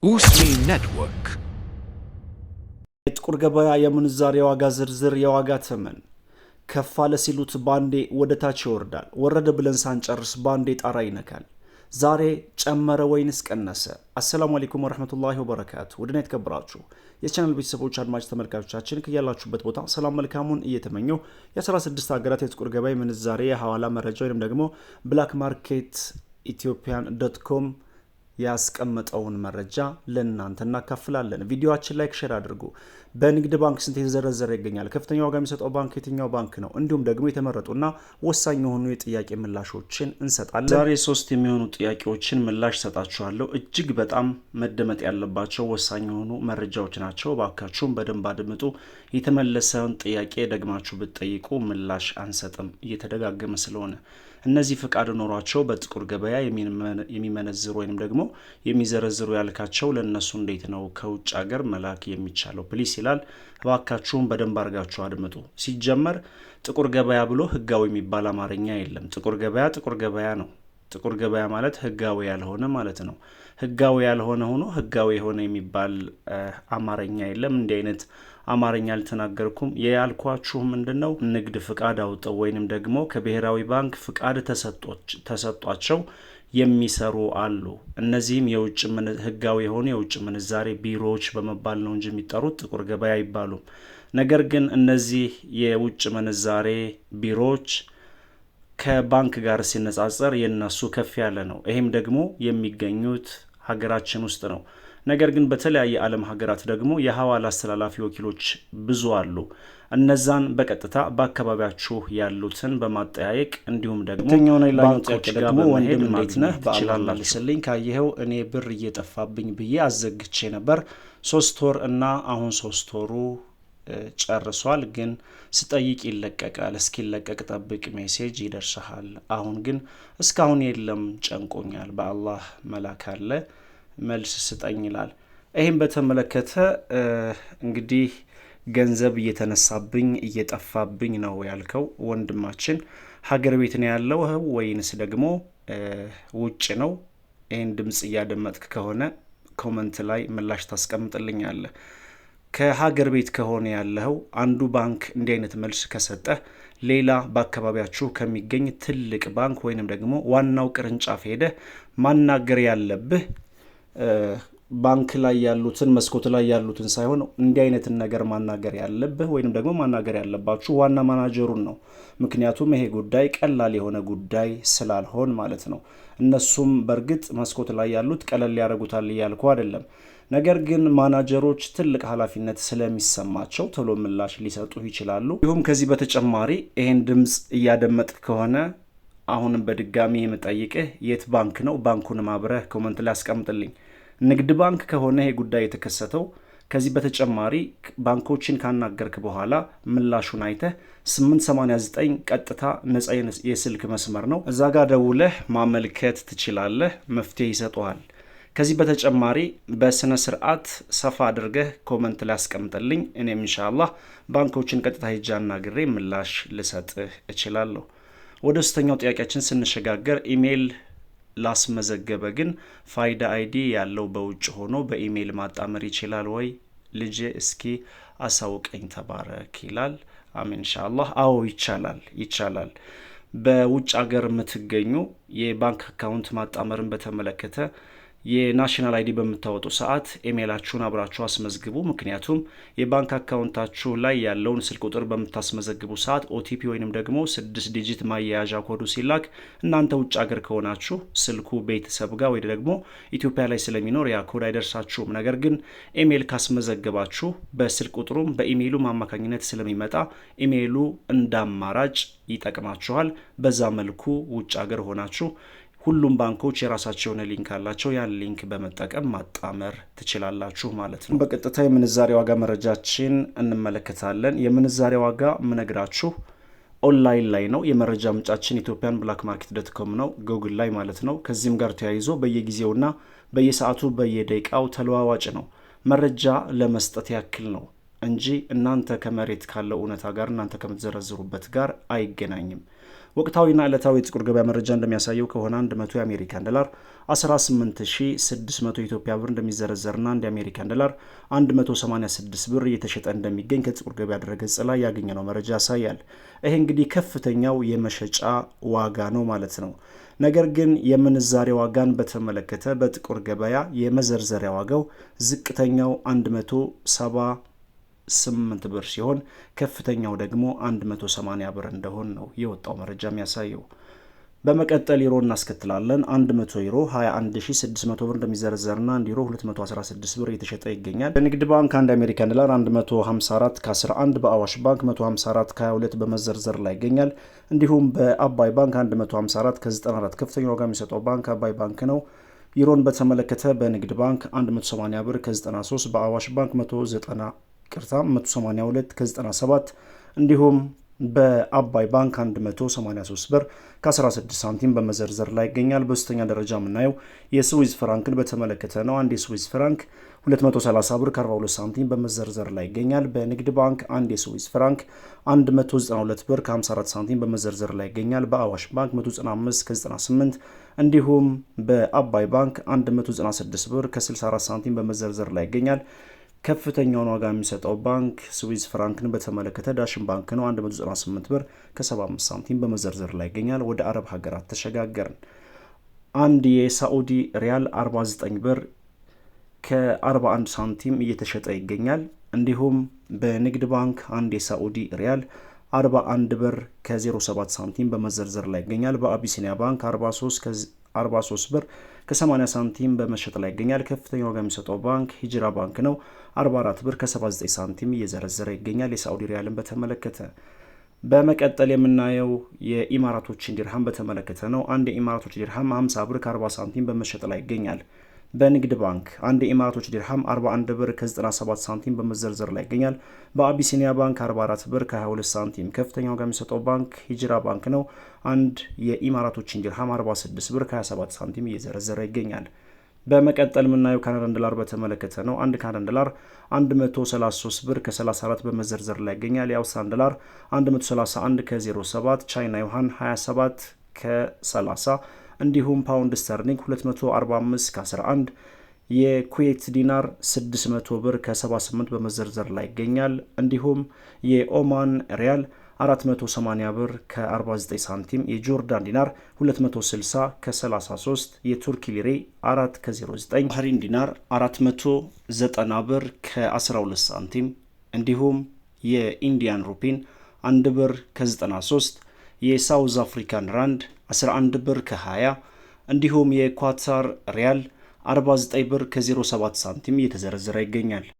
USMI Network የጥቁር ገበያ የምንዛሬ ዋጋ ዝርዝር የዋጋ ተመን ከፍ አለ ሲሉት ባንዴ ወደ ታች ይወርዳል። ወረደ ብለን ሳንጨርስ ባንዴ ጣራ ይነካል። ዛሬ ጨመረ ወይንስ ቀነሰ? አሰላሙ አለይኩም ወራህመቱላሂ ወበረካቱ። ወደና የተከበራችሁ የቻናል ቤተሰቦች አድማጭ ተመልካቾቻችን ከያላችሁበት ቦታ ሰላም መልካሙን እየተመኘው የ16 ሀገራት የጥቁር ገበያ ምንዛሬ የሐዋላ መረጃ ወይንም ደግሞ ብላክ ማርኬት ኢትዮጵያን.com ያስቀመጠውን መረጃ ለእናንተ እናካፍላለን። ቪዲዮአችን ላይክ ሼር አድርጉ። በንግድ ባንክ ስንት የተዘረዘረ ይገኛል? ከፍተኛ ዋጋ የሚሰጠው ባንክ የትኛው ባንክ ነው? እንዲሁም ደግሞ የተመረጡና ወሳኝ የሆኑ የጥያቄ ምላሾችን እንሰጣለን። ዛሬ 3 የሚሆኑ ጥያቄዎችን ምላሽ ሰጣችኋለሁ። እጅግ በጣም መደመጥ ያለባቸው ወሳኝ የሆኑ መረጃዎች ናቸው። ባካችሁም በደንብ አድምጡ። የተመለሰውን ጥያቄ ደግማችሁ ብትጠይቁ ምላሽ አንሰጥም እየተደጋገመ ስለሆነ። እነዚህ ፍቃድ ኖሯቸው በጥቁር ገበያ የሚመነዝሩ ወይንም ደግሞ የሚዘረዝሩ ያልካቸው ለነሱ እንዴት ነው ከውጭ ሀገር መላክ የሚቻለው ፕሊስ ይላል። እባካችሁም በደንብ አድርጋችሁ አድምጡ። ሲጀመር ጥቁር ገበያ ብሎ ህጋዊ የሚባል አማርኛ የለም። ጥቁር ገበያ ነው። ጥቁር ገበያ ማለት ህጋዊ ያልሆነ ማለት ነው። ህጋዊ ያልሆነ ሆኖ ህጋዊ የሆነ የሚባል አማርኛ የለም። እንዲህ አይነት አማርኛ አልተናገርኩም። ያልኳችሁ ምንድነው ንግድ ፍቃድ አውጥተው ወይንም ደግሞ ከብሔራዊ ባንክ ፍቃድ ተሰጧቸው የሚሰሩ አሉ። እነዚህም የውጭ ህጋዊ የሆኑ የውጭ ምንዛሬ ቢሮዎች በመባል ነው እንጂ የሚጠሩት ጥቁር ገበያ አይባሉም። ነገር ግን እነዚህ የውጭ ምንዛሬ ቢሮዎች ከባንክ ጋር ሲነጻጸር የነሱ ከፍ ያለ ነው። ይሄም ደግሞ የሚገኙት ሀገራችን ውስጥ ነው። ነገር ግን በተለያየ ዓለም ሀገራት ደግሞ የሐዋላ አስተላላፊ ወኪሎች ብዙ አሉ። እነዛን በቀጥታ በአካባቢያችሁ ያሉትን በማጠያየቅ እንዲሁም ደግሞ ባንኮች ደግሞ ወንድም እንዴት ነህ በአላህ ካየኸው እኔ ብር እየጠፋብኝ ብዬ አዘግቼ ነበር 3 ወር እና አሁን 3 ወሩ ጨርሷል። ግን ስጠይቅ ይለቀቃል። እስኪለቀቅ ጠብቅ፣ ሜሴጅ ይደርሰሃል። አሁን ግን እስካሁን የለም፣ ጨንቆኛል፣ በአላህ መላክ አለ መልስ ስጠኝ ይላል። ይህም በተመለከተ እንግዲህ ገንዘብ እየተነሳብኝ እየጠፋብኝ ነው ያልከው ወንድማችን ሀገር ቤት ነው ያለው ወይንስ ደግሞ ውጭ ነው? ይህን ድምፅ እያደመጥክ ከሆነ ኮመንት ላይ ምላሽ ታስቀምጥልኛለህ። ከሀገር ቤት ከሆነ ያለው አንዱ ባንክ እንዲህ አይነት መልስ ከሰጠህ ሌላ በአካባቢያችሁ ከሚገኝ ትልቅ ባንክ ወይንም ደግሞ ዋናው ቅርንጫፍ ሄደህ ማናገር ያለብህ ባንክ ላይ ያሉትን መስኮት ላይ ያሉትን ሳይሆን እንዲህ አይነትን ነገር ማናገር ያለብህ ወይንም ደግሞ ማናገር ያለባችሁ ዋና ማናጀሩን ነው። ምክንያቱም ይሄ ጉዳይ ቀላል የሆነ ጉዳይ ስላልሆን ማለት ነው። እነሱም በእርግጥ መስኮት ላይ ያሉት ቀለል ያደርጉታል እያልኩ አይደለም። ነገር ግን ማናጀሮች ትልቅ ኃላፊነት ስለሚሰማቸው ቶሎ ምላሽ ሊሰጡ ይችላሉ። ይሁም ከዚህ በተጨማሪ ይሄን ድምፅ እያደመጥክ ከሆነ አሁንም በድጋሚ የምጠይቅህ የት ባንክ ነው? ባንኩን ማብረህ ኮመንት ላይ አስቀምጥልኝ። ንግድ ባንክ ከሆነ ይሄ ጉዳይ የተከሰተው ከዚህ በተጨማሪ ባንኮችን ካናገርክ በኋላ ምላሹን አይተህ 889 ቀጥታ ነጻ የስልክ መስመር ነው። እዛ ጋር ደውለህ ማመልከት ትችላለህ። መፍትሄ ይሰጡሃል። ከዚህ በተጨማሪ በስነ ስርዓት ሰፋ አድርገህ ኮመንት ላይ አስቀምጥልኝ። እኔም ኢንሻአላህ ባንኮችን ቀጥታ ሄጄ አናግሬ ምላሽ ልሰጥህ እችላለሁ። ወደ ሶስተኛው ጥያቄያችን ስንሸጋገር ኢሜል ላስመዘገበ ግን ፋይዳ አይዲ ያለው በውጭ ሆኖ በኢሜል ማጣመር ይችላል ወይ? ልጄ እስኪ አሳውቀኝ ተባረክ ይላል። አሜን ኢንሻአላህ። አዎ ይቻላል። በውጭ ሀገር የምትገኙ የባንክ አካውንት ማጣመርን በተመለከተ የናሽናል አይዲ በምታወጡ ሰዓት ኢሜላችሁን አብራችሁ አስመዝግቡ። ምክንያቱም የባንክ አካውንታችሁ ላይ ያለውን ስልክ ቁጥር በምታስመዘግቡ ሰዓት ኦቲፒ ወይንም ደግሞ 6 ዲጂት ማያያዣ ኮዱ ሲላክ እናንተ ውጭ ሀገር ከሆናችሁ ስልኩ ቤተሰብ ጋር ወይ ደግሞ ኢትዮጵያ ላይ ስለሚኖር ያ ኮድ አይደርሳችሁም። ነገር ግን ኢሜል ካስመዘገባችሁ በስልክ ቁጥሩም በኢሜይሉም አማካኝነት ስለሚመጣ ኢሜይሉ እንዳማራጭ ይጠቅማችኋል። በዛ መልኩ ውጭ ሀገር ሆናችሁ ሁሉም ባንኮች የራሳቸው የሆነ ሊንክ አላቸው። ያን ሊንክ በመጠቀም ማጣመር ትችላላችሁ ማለት ነው። በቀጥታ የምንዛሬ ዋጋ መረጃችን እንመለከታለን። የምንዛሬ ዋጋ ምነግራችሁ ኦንላይን ላይ ነው። የመረጃ ምንጫችን ethiopianblackmarket.com ነው፣ ጉግል ላይ ማለት ነው። ከዚህም ጋር ተያይዞ በየጊዜውና በየሰዓቱ በየደቂቃው ተለዋዋጭ ነው። መረጃ ለመስጠት ያክል ነው እንጂ እናንተ ከመሬት ካለው እውነታ ጋር እናንተ ከምትዘረዝሩበት ጋር አይገናኝም። ወቅታዊና ዕለታዊ የጥቁር ገበያ መረጃ እንደሚያሳየው ከሆነ 100 የአሜሪካን ዶላር 18600 ኢትዮጵያ ብር እንደሚዘረዘርና አንድ የአሜሪካን ዶላር 186 ብር እየተሸጠ እንደሚገኝ ከጥቁር ገበያ ድረገጽ ላይ ያገኘነው መረጃ ያሳያል። ይሄ እንግዲህ ከፍተኛው የመሸጫ ዋጋ ነው ማለት ነው። ነገር ግን የምንዛሬ ዋጋን በተመለከተ በጥቁር ገበያ የመዘርዘሪያ ዋጋው ዝቅተኛው 178 ብር ሲሆን ከፍተኛው ደግሞ 180 ብር እንደሆነ ነው የወጣው መረጃ የሚያሳየው። በመቀጠል ዩሮ እናስከትላለን። 100 ዩሮ 21600 ብር እንደሚዘረዘርና 1 ዩሮ 216 ብር እየተሸጠ ይገኛል። በንግድ ባንክ 1 አሜሪካን ዶላር 154 ከ11፣ በአዋሽ ባንክ 154 ከ22 በመዘርዘር ላይ ይገኛል። እንዲሁም በአባይ ባንክ 154 ከ94 ከፍተኛ ዋጋ የሚሰጠው ባንክ አባይ ባንክ ነው። ዩሮን በተመለከተ በንግድ ባንክ 180 ብር ከ93፣ በአዋሽ ባንክ 182 ከ97 እንዲሁም በአባይ ባንክ 183 ብር ከ16 ሳንቲም በመዘርዘር ላይ ይገኛል። በሶስተኛ ደረጃ የምናየው የስዊዝ ፍራንክን በተመለከተ ነው። አንድ የስዊዝ ፍራንክ 230 ብር ከ42 ሳንቲም በመዘርዘር ላይ ይገኛል። በንግድ ባንክ አንድ የስዊዝ ፍራንክ 192 ብር ከ54 ሳንቲም በመዘርዘር ላይ ይገኛል። በአዋሽ ባንክ 195 ከ98 እንዲሁም በአባይ ባንክ 196 ብር ከ64 ሳንቲም በመዘርዘር ላይ ይገኛል። ከፍተኛውን ዋጋ የሚሰጠው ባንክ ስዊዝ ፍራንክን በተመለከተ ዳሽን ባንክ ነው። 198 ብር ከ75 ሳንቲም በመዘርዘር ላይ ይገኛል። ወደ አረብ ሀገራት ተሸጋገርን። አንድ የሳዑዲ ሪያል 49 ብር ከ41 ሳንቲም እየተሸጠ ይገኛል። እንዲሁም በንግድ ባንክ አንድ የሳዑዲ ሪያል 41 ብር ከ07 ሳንቲም በመዘርዘር ላይ ይገኛል። በአቢሲኒያ ባንክ 43 ብር ከ80 ሳንቲም በመሸጥ ላይ ይገኛል። ከፍተኛ ዋጋ የሚሰጠው ባንክ ሂጅራ ባንክ ነው። 44 ብር ከ79 ሳንቲም እየዘረዘረ ይገኛል። የሳዑዲ ሪያልን በተመለከተ በመቀጠል የምናየው የኢማራቶችን ዲርሃም በተመለከተ ነው። አንድ የኢማራቶች ዲርሃም 50 ብር ከ40 ሳንቲም በመሸጥ ላይ ይገኛል። በንግድ ባንክ አንድ የኢማራቶች ዲርሃም 41 ብር ከ97 ሳንቲም በመዘርዘር ላይ ይገኛል። በአቢሲኒያ ባንክ 44 ብር ከ22 ሳንቲም ከፍተኛ ዋጋ የሚሰጠው ባንክ ሂጅራ ባንክ ነው። አንድ የኢማራቶችን ዲርሃም 46 ብር ከ27 ሳንቲም እየዘረዘረ ይገኛል። በመቀጠል የምናየው ካናዳን ዶላር በተመለከተ ነው። አንድ ካናዳን ዶላር 133 ብር ከ34 በመዘርዘር ላይ ይገኛል። የአውስትራሊያን ዶላር 131 ከ07፣ ቻይና ዩሃን 27 ከ30 እንዲሁም ፓውንድ ስተርሊንግ 245 ከ11፣ የኩዌት ዲናር 600 ብር ከ78 በመዘርዘር ላይ ይገኛል። እንዲሁም የኦማን ሪያል 480 ብር ከ49 ሳንቲም፣ የጆርዳን ዲናር 260 ከ33፣ የቱርኪ ሊሬ 4 ከ09፣ ባህሪን ዲናር 490 ብር ከ12 ሳንቲም እንዲሁም የኢንዲያን ሩፒን 1 ብር ከ93፣ የሳውዝ አፍሪካን ራንድ 11 ብር ከ20 እንዲሁም የኳታር ሪያል 49 ብር ከ07 ሳንቲም እየተዘረዘረ ይገኛል።